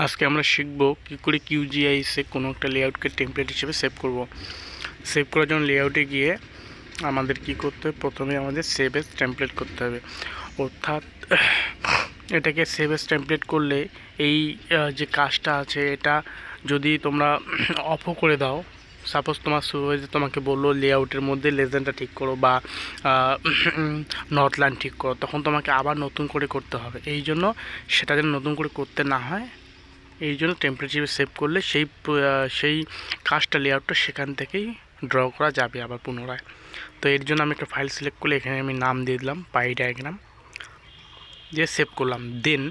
আজকে আমরা শিখব কী করে কিউজিআইসে কোনো একটা লেআউটকে টেমপ্লেট হিসেবে সেভ করব। সেভ করার জন্য লেআউটে গিয়ে আমাদের কি করতে হবে, প্রথমে আমাদের সেভ এস টেমপ্লেট করতে হবে। অর্থাৎ এটাকে সেভ এস টেমপ্লেট করলে এই যে কাজটা আছে এটা যদি তোমরা অফও করে দাও, সাপোজ তোমার সুপারভাইজার তোমাকে বললো লেআউটের মধ্যে লেজেন্ডটা ঠিক করো বা নর্থ লাইন ঠিক করো, তখন তোমাকে আবার নতুন করে করতে হবে। এই জন্য সেটা যেন নতুন করে করতে না হয়, এই জন্য টেমপ্লেট হিসেবে সেভ করলে সেই কাজটা লেআউটটা সেখান থেকেই ড্র করা যাবে আবার পুনরায়। তো এর জন্য আমি একটা ফাইল সিলেক্ট করলে এখানে আমি নাম দিয়ে দিলাম পাই ডায়াগ্রাম, দিয়ে সেভ করলাম। দেন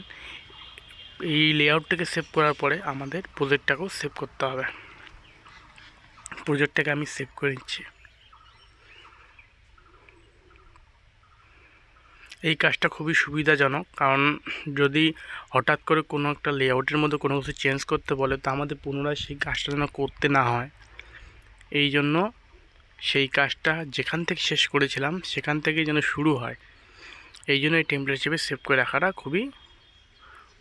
এই লেআউটটাকে সেভ করার পরে আমাদের প্রজেক্টটাকেও সেভ করতে হবে। প্রজেক্টটাকে আমি সেভ করে নিচ্ছি। এই কাজটা খুবই সুবিধাজনক, কারণ যদি হঠাৎ করে কোনো একটা লেআউটের মধ্যে কোনো কিছু চেঞ্জ করতে বলে তো আমাদের পুনরায় সেই কাজটা যেন করতে না হয়। এই জন্য সেই কাজটা যেখান থেকে শেষ করেছিলাম সেখান থেকে যেন শুরু হয়, এই জন্য এই টেমপ্লেট হিসেবে সেভ করে রাখাটা খুবই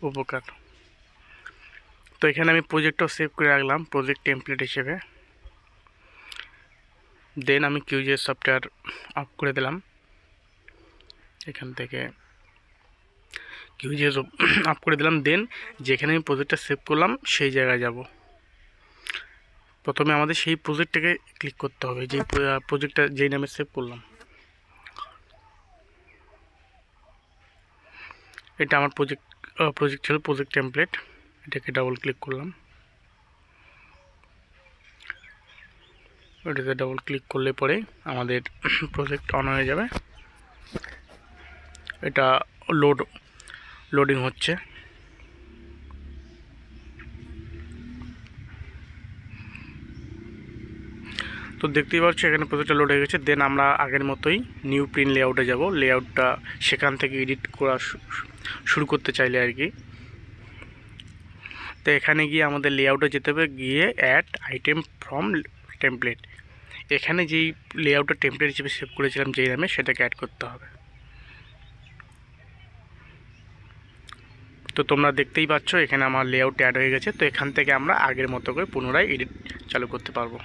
উপকার। তো এখানে আমি প্রজেক্টটাও সেভ করে রাখলাম প্রজেক্ট টেমপ্লেট হিসেবে। দেন আমি কিউজিআইএস সফটওয়্যার অফ করে দিলাম, এখান থেকে কিউজিআইএস অফ করে দিলাম। দেন যেখানে আমি প্রজেক্টটা সেভ করলাম সেই জায়গায় যাব। প্রথমে আমাদের সেই প্রজেক্টটাকে ক্লিক করতে হবে, যে প্রজেক্টটা যেই নামে সেভ করলাম। এটা আমার প্রজেক্ট ছিল প্রজেক্ট টেমপ্লেট, এটাকে ডাবল ক্লিক করলাম। এটাতে ডাবল ক্লিক করলে পরে আমাদের প্রজেক্ট অন হয়ে যাবে। এটা লোডিং হচ্ছে। তো দেখতেই পাচ্ছ এখানে প্রজেক্টটা লোড হয়ে গেছে। দেন আমরা আগের মতোই নিউ প্রিন্ট লেআউটে যাব। লেআউটটা সেখান থেকে এডিট করা শুরু করতে চাইলে আর কি। তো এখানে গিয়ে আমাদের লেআউটে যেতে হবে, গিয়ে অ্যাড আইটেম ফ্রম টেমপ্লেট, এখানে যেই লেআউটটা টেমপ্লেট হিসেবে সেভ করেছিলাম যেই নামে সেটাকে অ্যাড করতে হবে। তো তোমরা দেখতেই পাচ্ছ এখানে আমার লেআউট অ্যাড হয়ে গেছে। তো এখান থেকে আমরা আগের মতো করে পুনরায় এডিট চালু করতে পারবো।